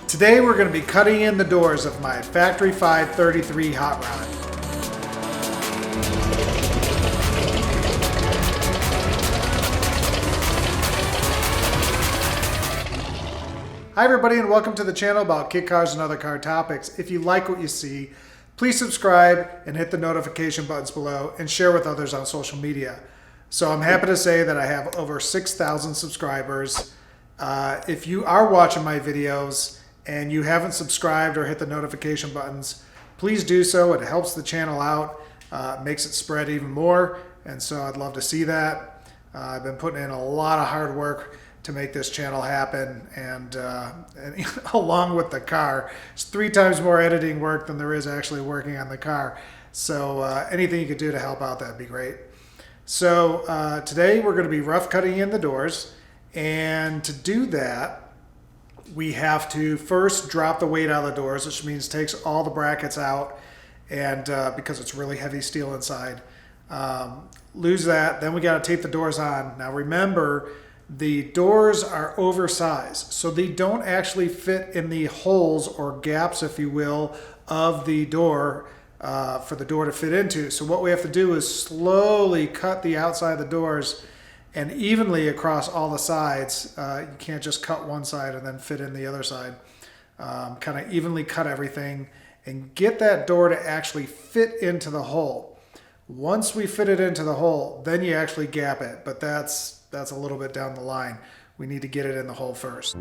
Today we're going to be cutting in the doors of my Factory 533 hot rod. Hi everybody and welcome to the channel about kit cars and other car topics. If you like what you see, please subscribe and hit the notification buttons below and share with others on social media. So I'm happy to say that I have over 6,000 subscribers. If you are watching my videos and you haven't subscribed or hit the notification buttons, please do so. It helps the channel out, makes it spread even more, and so I'd love to see that. I've been putting in a lot of hard work to make this channel happen, and along with the car, it's 3 times more editing work than there is actually working on the car. So anything you could do to help out, that'd be great. So today we're going to be rough cutting in the doors, and to do that we have to first drop the weight out of the doors, which means takes all the brackets out, and because it's really heavy steel inside, lose that. Then we got to tape the doors on. Now remember, the doors are oversized, so they don't actually fit in the holes or gaps, if you will, of the door for the door to fit into. So what we have to do is slowly cut the outside of the doors and evenly across all the sides. You can't just cut one side and then fit in the other side. Kind of evenly cut everything and get that door to actually fit into the hole. Once we fit it into the hole, then you actually gap it, but that's a little bit down the line. We need to get it in the hole first.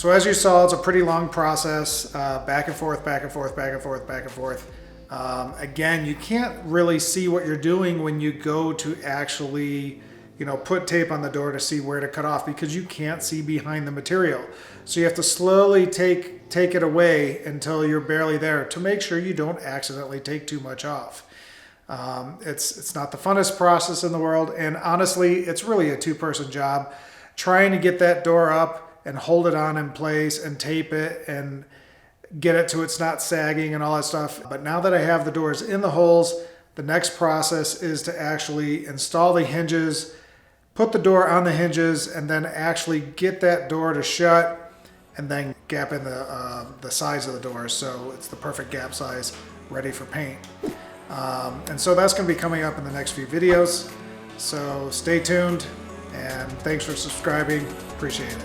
So as you saw, it's a pretty long process, back and forth, back and forth, back and forth, back and forth. Again, you can't really see what you're doing when you go to actually, put tape on the door to see where to cut off, because you can't see behind the material. So you have to slowly take it away until you're barely there to make sure you don't accidentally take too much off. It's not the funnest process in the world, and honestly, it's really a two-person job. Trying to get that door up and hold it on in place and tape it and get it to it's not sagging and all that stuff. But now that I have the doors in the holes, the next process is to actually install the hinges, put the door on the hinges, and then actually get that door to shut, and then gap in the size of the door so it's the perfect gap size, ready for paint. And so that's going to be coming up in the next few videos. So stay tuned, and thanks for subscribing. Appreciate it.